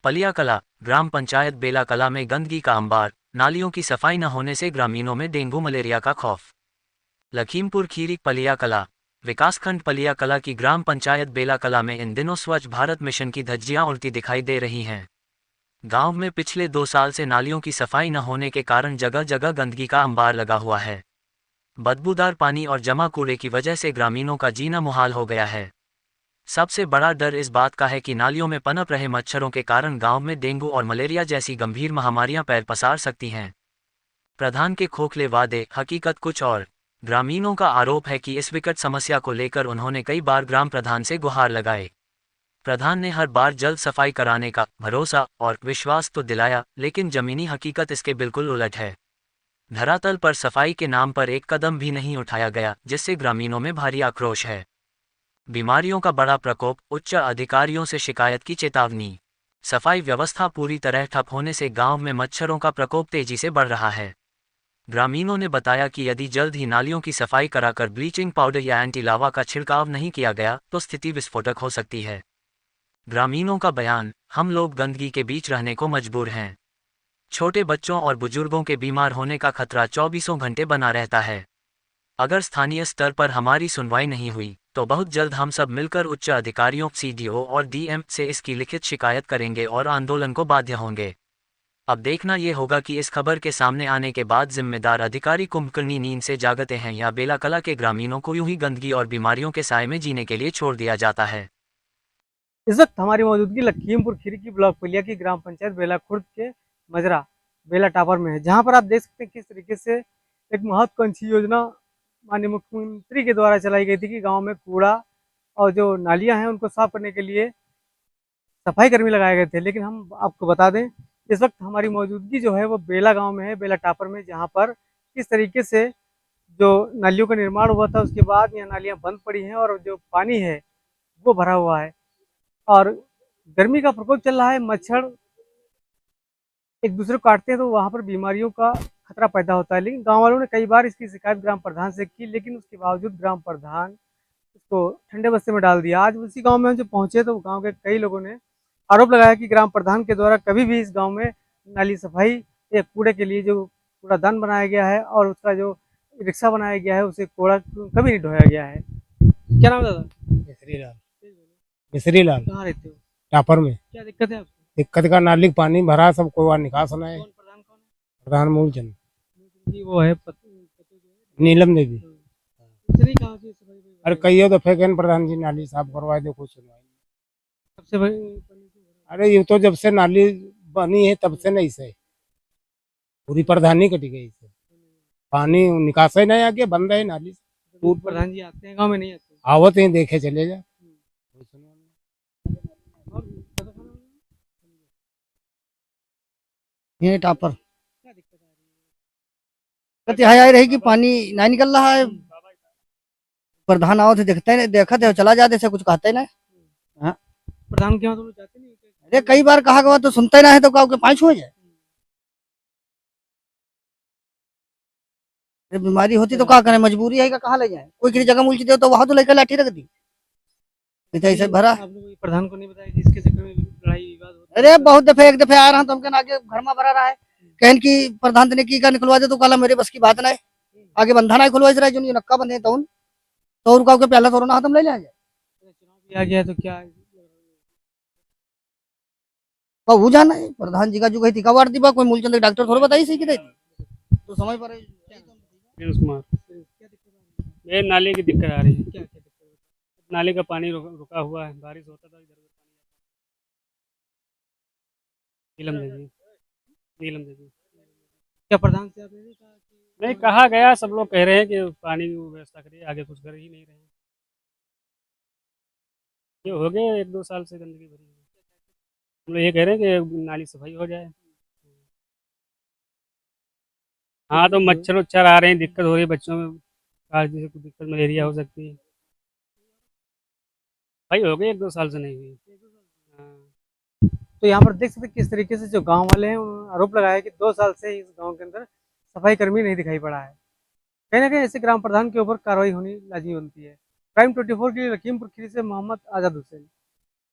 पलियाकला ग्राम पंचायत बेलाकला में गंदगी का अंबार, नालियों की सफाई न होने से ग्रामीणों में डेंगू मलेरिया का खौफ। लखीमपुर खीरी पलियाकला विकासखंड पलियाकला की ग्राम पंचायत बेलाकला में इन दिनों स्वच्छ भारत मिशन की धज्जियां उड़ती दिखाई दे रही हैं। गांव में पिछले 2 साल से नालियों की सफाई न होने के कारण जगह जगह गंदगी का अंबार लगा हुआ है। बदबूदार पानी और जमा कूड़े की वजह से ग्रामीणों का जीना मुहाल हो गया है। सबसे बड़ा डर इस बात का है कि नालियों में पनप रहे मच्छरों के कारण गांव में डेंगू और मलेरिया जैसी गंभीर महामारियां पैर पसार सकती हैं। प्रधान के खोखले वादे, हकीकत कुछ और। ग्रामीणों का आरोप है कि इस विकट समस्या को लेकर उन्होंने कई बार ग्राम प्रधान से गुहार लगाए। प्रधान ने हर बार जल्द सफाई कराने का भरोसा और विश्वास तो दिलाया, लेकिन जमीनी हकीकत इसके बिल्कुल उलट है। धरातल पर सफाई के नाम पर एक कदम भी नहीं उठाया गया, जिससे ग्रामीणों में भारी आक्रोश है। बीमारियों का बड़ा प्रकोप, उच्च अधिकारियों से शिकायत की चेतावनी। सफाई व्यवस्था पूरी तरह ठप होने से गांव में मच्छरों का प्रकोप तेजी से बढ़ रहा है। ग्रामीणों ने बताया कि यदि जल्द ही नालियों की सफाई कराकर ब्लीचिंग पाउडर या एंटी लावा का छिड़काव नहीं किया गया तो स्थिति विस्फोटक हो सकती है। ग्रामीणों का बयान, हम लोग गंदगी के बीच रहने को मजबूर हैं। छोटे बच्चों और बुजुर्गों के बीमार होने का खतरा 24 घंटे बना रहता है। अगर स्थानीय स्तर पर हमारी सुनवाई नहीं हुई तो बहुत जल्द हम सब मिलकर उच्च अधिकारियों सीडीओ और डीएम से इसकी लिखित शिकायत करेंगे और आंदोलन को बाध्य होंगे। अब देखना ये होगा कि इस खबर के सामने आने के बाद जिम्मेदार अधिकारी कुंभकर्णी नींद से जागते हैं या बेलाकला के ग्रामीणों को यूं ही गंदगी और बीमारियों के साए में जीने के लिए छोड़ दिया जाता है। इस वक्त हमारी मौजूदगी लखीमपुर खीरी की ब्लॉक पलिया की ग्राम पंचायत बेला खुर्द के मजरा बेला टावर में है, जहां पर आप देख सकते हैं किस तरीके से एक महत्वाकांक्षी योजना माननीय मुख्यमंत्री के द्वारा चलाई गई थी कि गांव में कूड़ा और जो नालियां हैं उनको साफ करने के लिए सफाई कर्मी लगाए गए थे। लेकिन हम आपको बता दें, इस वक्त हमारी मौजूदगी जो है वो बेला गांव में है, बेला टापर में, जहां पर किस तरीके से जो नालियों का निर्माण हुआ था उसके बाद यहाँ नालियां बंद पड़ी हैं और जो पानी है वो भरा हुआ है और गर्मी का प्रकोप चल रहा है। मच्छर एक दूसरे को काटते हैं तो वहाँ पर बीमारियों का खतरा पैदा होता है। लेकिन गांव वालों ने कई बार इसकी शिकायत ग्राम प्रधान से की, लेकिन उसके बावजूद ग्राम प्रधान इसको ठंडे बस्ते में डाल दिया। आज उसी गांव में हम जो पहुंचे तो गांव के कई लोगों ने आरोप लगाया कि ग्राम प्रधान के द्वारा कभी भी इस गांव में नाली सफाई या कूड़े के लिए जो कूड़ादान बनाया गया है और उसका जो रिक्शा बनाया गया है उसे कूड़ा कभी नहीं ढोया गया है। क्या नाम है दादा? मिसरी लाल। मिसरी लाल कहाँ रहते हो? टापर में। क्या दिक्कत है आपको? दिक्कत का नाली का पानी भरा, सब कोई बार निकास होना है। कौन प्रधान कौन है? प्रधान मूलचंद जी वो है नीलम देवी। इतनी कहाँ से सफाई हुई? अरे कहिए तो फेंकन प्रधान जी नाली साफ करवाए दे, कुछ सुनवाई नहीं। सबसे बड़ी अरे ये तो जब से नाली बनी है तब से नहीं से पूरी प्रधानी कटी गई से, पानी निकास ही नहीं आगे, बंद है नाली। दूध प्रधान जी आते हैं गांव में? नहीं आते? आवत ही देखे चले जा। और दादा खाना हो गया? ये टापर क्या दिक्कत आ रही है? कहते यहाँ रही कि पानी नहीं निकल रहा है। प्रधान आओ थे, देखते ही नहीं, देखा थे चला जाते से, कुछ कहते ही नहीं। हाँ, प्रधान के यहाँ तो लोग जाते नहीं क्या? अरे कई बार कहा गया तो सुनते ना है, तो गाँव के 5 हो जाए। अरे बीमारी होती तो क्या करें, मजबूरी है, कहाँ ले जाए। कोई किसी जगह मुल्ची दे तो वहां तो लेकर लाठी रख दी, नहीं तो ऐसे भरा। आप लोग प्रधान को नहीं बताया कि इसके चक्कर में लड़ाई विवाद होता है? अरे बहुत दफे, एक दफे आ रहा हूँ तो हमके आगे घर में भरा रहा है, कहन की प्रधान ने की का निकलवा दे, तो कहा मेरे बस की बात नहीं, आगे बंधा नहीं खुलवा रहा, जो नक्का बंधे तो उनका के पहला तोड़ना हाथ हम ले जाएंगे। चुनाव भी आ गया है तो क्या है? वो जाना है प्रधान जी का जो कही थी वार दी, कोई मूलचंद डॉक्टर थोड़ा बताइए सही की तो समय पर कुमार, क्या दिक्कत आ रही है? ये नाले की दिक्कत आ रही है। क्या क्या दिक्कत है? नाले का पानी रुका हुआ है, बारिश होता था इधर उधर पानी आता। नीलम देवी, नीलम देवी। क्या प्रधान से आपने नहीं कहा कि नहीं कहा गया, सब लोग कह रहे हैं कि पानी की व्यवस्था करिए, आगे कुछ कर ही नहीं रहे हैं। ये हो गए 1-2 साल से गंदगी भरी है। हम लोग ये कह रहे हैं कि नाली सफाई हो जाए। हाँ तो मच्छर उच्छर आ रहे हैं, दिक्कत हो रही है बच्चों में, आज जैसे कुछ दिक्कत मलेरिया हो सकती है। भाई हो गए 1-2 साल से नहीं हुई। हाँ। तो यहाँ पर देख सकते हैं किस तरीके से जो गांव वाले हैं उन्होंने आरोप लगाया कि 2 साल से इस गांव के अंदर सफाई कर्मी नहीं दिखाई पड़ा है। कहीं ना कहीं ऐसे ग्राम प्रधान के ऊपर कार्रवाई होनी लाजमी बनती है। प्राइम 24 के लिए लखीमपुर खीरी से मोहम्मद आजाद हुसैन।